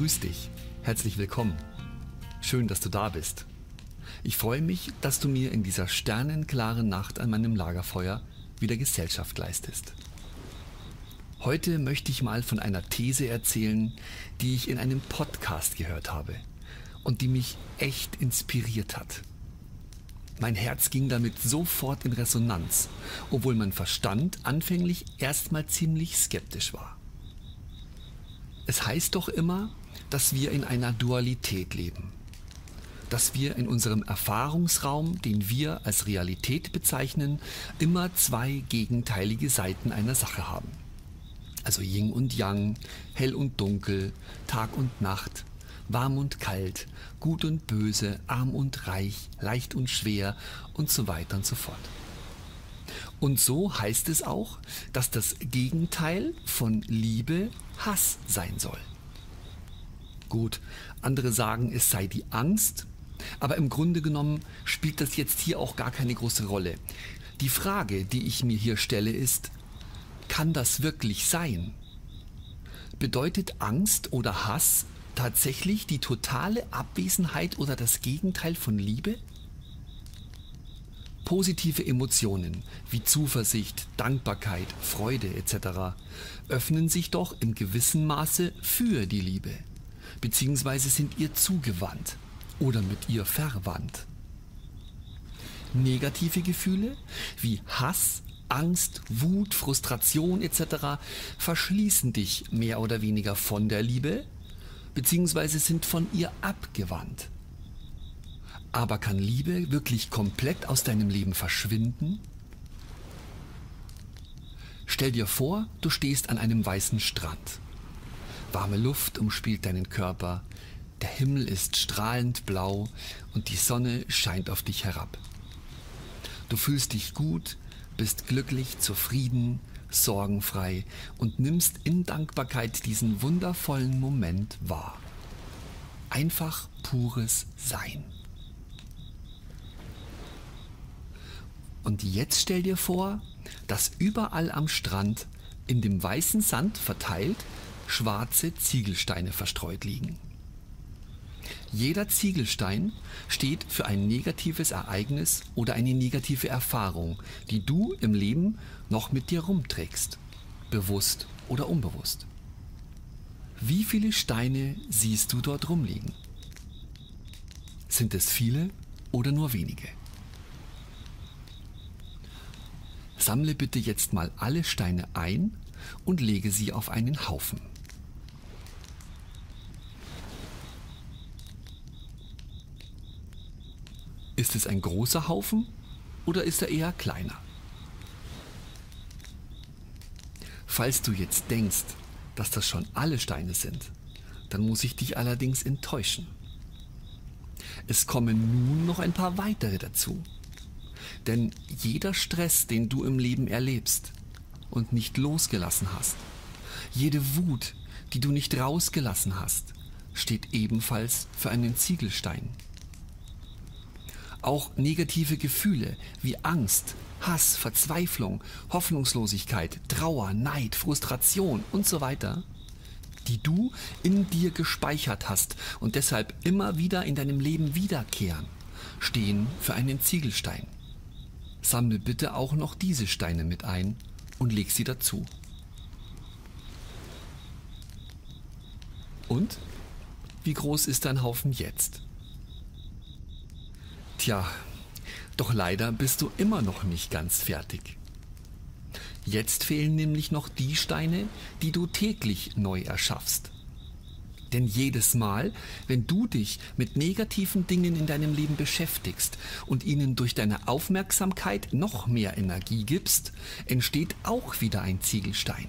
Grüß dich. Herzlich willkommen. Schön, dass du da bist. Ich freue mich, dass du mir in dieser sternenklaren Nacht an meinem Lagerfeuer wieder Gesellschaft leistest. Heute möchte ich mal von einer These erzählen, die ich in einem Podcast gehört habe und die mich echt inspiriert hat. Mein Herz ging damit sofort in Resonanz, obwohl mein Verstand anfänglich erstmal ziemlich skeptisch war. Es heißt doch immer, dass wir in einer Dualität leben. Dass wir in unserem Erfahrungsraum, den wir als Realität bezeichnen, immer zwei gegenteilige Seiten einer Sache haben. Also Yin und Yang, hell und dunkel, Tag und Nacht, warm und kalt, gut und böse, arm und reich, leicht und schwer und so weiter und so fort. Und so heißt es auch, dass das Gegenteil von Liebe Hass sein soll. Gut, andere sagen, es sei die Angst, aber im Grunde genommen spielt das jetzt hier auch gar keine große Rolle. Die Frage, die ich mir hier stelle, ist, kann das wirklich sein? Bedeutet Angst oder Hass tatsächlich die totale Abwesenheit oder das Gegenteil von Liebe? Positive Emotionen wie Zuversicht, Dankbarkeit, Freude etc. öffnen sich doch im gewissen Maße für die Liebe, beziehungsweise sind ihr zugewandt oder mit ihr verwandt. Negative Gefühle wie Hass, Angst, Wut, Frustration etc. verschließen dich mehr oder weniger von der Liebe, beziehungsweise sind von ihr abgewandt. Aber kann Liebe wirklich komplett aus deinem Leben verschwinden? Stell dir vor, du stehst an einem weißen Strand. Warme Luft umspielt deinen Körper, der Himmel ist strahlend blau und die Sonne scheint auf dich herab. Du fühlst dich gut, bist glücklich, zufrieden, sorgenfrei und nimmst in Dankbarkeit diesen wundervollen Moment wahr. Einfach pures Sein. Und jetzt stell dir vor, dass überall am Strand, in dem weißen Sand verteilt, schwarze Ziegelsteine verstreut liegen. Jeder Ziegelstein steht für ein negatives Ereignis oder eine negative Erfahrung, die du im Leben noch mit dir rumträgst, bewusst oder unbewusst. Wie viele Steine siehst du dort rumliegen? Sind es viele oder nur wenige? Sammle bitte jetzt mal alle Steine ein und lege sie auf einen Haufen. Ist es ein großer Haufen oder ist er eher kleiner? Falls du jetzt denkst, dass das schon alle Steine sind, dann muss ich dich allerdings enttäuschen. Es kommen nun noch ein paar weitere dazu. Denn jeder Stress, den du im Leben erlebst und nicht losgelassen hast, jede Wut, die du nicht rausgelassen hast, steht ebenfalls für einen Ziegelstein. Auch negative Gefühle wie Angst, Hass, Verzweiflung, Hoffnungslosigkeit, Trauer, Neid, Frustration und so weiter, die du in dir gespeichert hast und deshalb immer wieder in deinem Leben wiederkehren, stehen für einen Ziegelstein. Sammle bitte auch noch diese Steine mit ein und leg sie dazu. Und? Wie groß ist dein Haufen jetzt? Tja, doch leider bist du immer noch nicht ganz fertig. Jetzt fehlen nämlich noch die Steine, die du täglich neu erschaffst. Denn jedes Mal, wenn du dich mit negativen Dingen in deinem Leben beschäftigst und ihnen durch deine Aufmerksamkeit noch mehr Energie gibst, entsteht auch wieder ein Ziegelstein.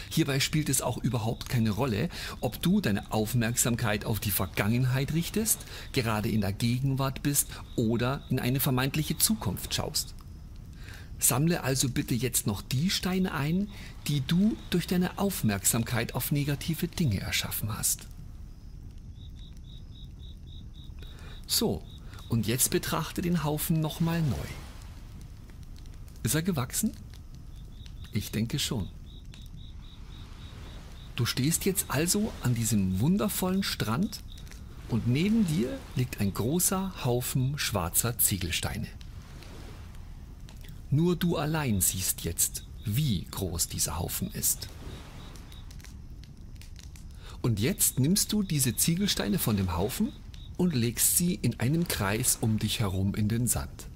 Hierbei spielt es auch überhaupt keine Rolle, ob du deine Aufmerksamkeit auf die Vergangenheit richtest, gerade in der Gegenwart bist oder in eine vermeintliche Zukunft schaust. Sammle also bitte jetzt noch die Steine ein, die du durch deine Aufmerksamkeit auf negative Dinge erschaffen hast. So, und jetzt betrachte den Haufen nochmal neu. Ist er gewachsen? Ich denke schon. Du stehst jetzt also an diesem wundervollen Strand und neben dir liegt ein großer Haufen schwarzer Ziegelsteine. Nur du allein siehst jetzt, wie groß dieser Haufen ist. Und jetzt nimmst du diese Ziegelsteine von dem Haufen und legst sie in einem Kreis um dich herum in den Sand.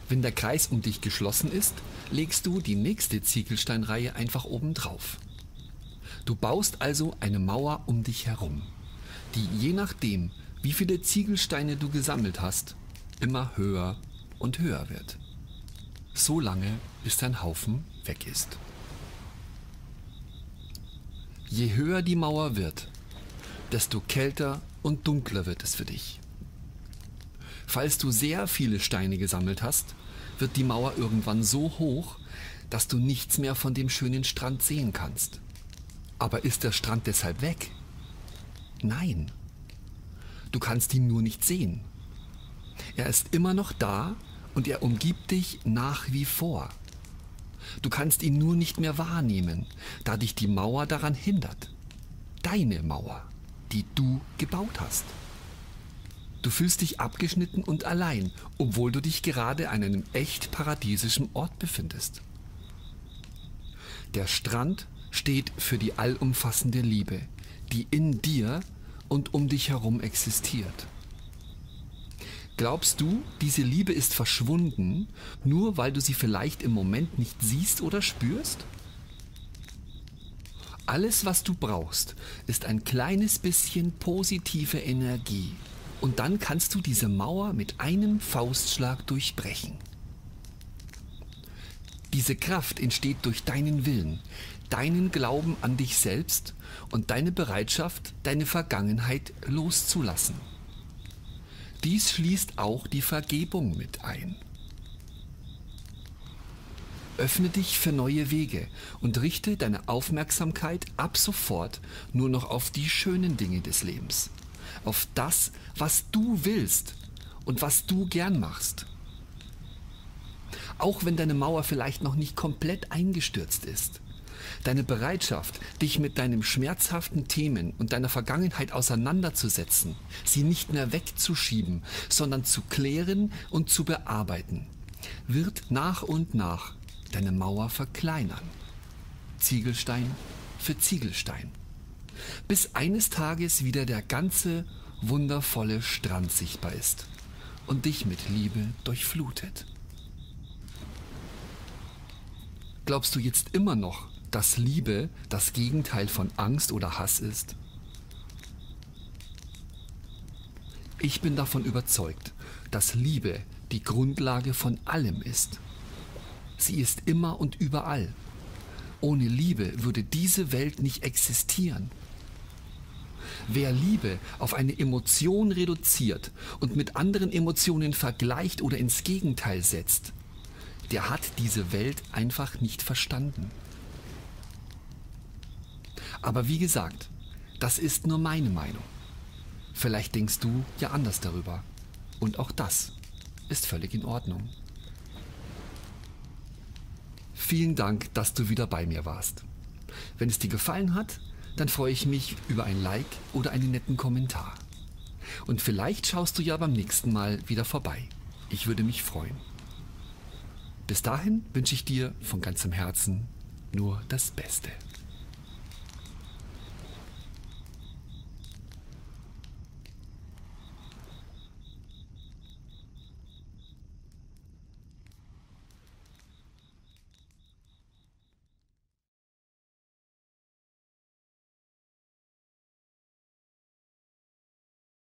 Wenn der Kreis um dich geschlossen ist, legst du die nächste Ziegelsteinreihe einfach oben drauf. Du baust also eine Mauer um dich herum, die je nachdem, wie viele Ziegelsteine du gesammelt hast, immer höher und höher wird. So lange, bis dein Haufen weg ist. Je höher die Mauer wird, desto kälter und dunkler wird es für dich. Falls du sehr viele Steine gesammelt hast, wird die Mauer irgendwann so hoch, dass du nichts mehr von dem schönen Strand sehen kannst. Aber ist der Strand deshalb weg? Nein. Du kannst ihn nur nicht sehen. Er ist immer noch da und er umgibt dich nach wie vor. Du kannst ihn nur nicht mehr wahrnehmen, da dich die Mauer daran hindert. Deine Mauer, die du gebaut hast. Du fühlst dich abgeschnitten und allein, obwohl du dich gerade an einem echt paradiesischen Ort befindest. Der Strand steht für die allumfassende Liebe, die in dir und um dich herum existiert. Glaubst du, diese Liebe ist verschwunden, nur weil du sie vielleicht im Moment nicht siehst oder spürst? Alles, was du brauchst, ist ein kleines bisschen positive Energie. Und dann kannst du diese Mauer mit einem Faustschlag durchbrechen. Diese Kraft entsteht durch deinen Willen, deinen Glauben an dich selbst und deine Bereitschaft, deine Vergangenheit loszulassen. Dies schließt auch die Vergebung mit ein. Öffne dich für neue Wege und richte deine Aufmerksamkeit ab sofort nur noch auf die schönen Dinge des Lebens, auf das, was du willst und was du gern machst. Auch wenn deine Mauer vielleicht noch nicht komplett eingestürzt ist. Deine Bereitschaft, dich mit deinen schmerzhaften Themen und deiner Vergangenheit auseinanderzusetzen, sie nicht mehr wegzuschieben, sondern zu klären und zu bearbeiten, wird nach und nach deine Mauer verkleinern. Ziegelstein für Ziegelstein. Bis eines Tages wieder der ganze wundervolle Strand sichtbar ist und dich mit Liebe durchflutet. Glaubst du jetzt immer noch, dass Liebe das Gegenteil von Angst oder Hass ist? Ich bin davon überzeugt, dass Liebe die Grundlage von allem ist. Sie ist immer und überall. Ohne Liebe würde diese Welt nicht existieren. Wer Liebe auf eine Emotion reduziert und mit anderen Emotionen vergleicht oder ins Gegenteil setzt, der hat diese Welt einfach nicht verstanden. Aber wie gesagt, das ist nur meine Meinung. Vielleicht denkst du ja anders darüber. Und auch das ist völlig in Ordnung. Vielen Dank, dass du wieder bei mir warst. Wenn es dir gefallen hat, dann freue ich mich über ein Like oder einen netten Kommentar. Und vielleicht schaust du ja beim nächsten Mal wieder vorbei. Ich würde mich freuen. Bis dahin wünsche ich dir von ganzem Herzen nur das Beste.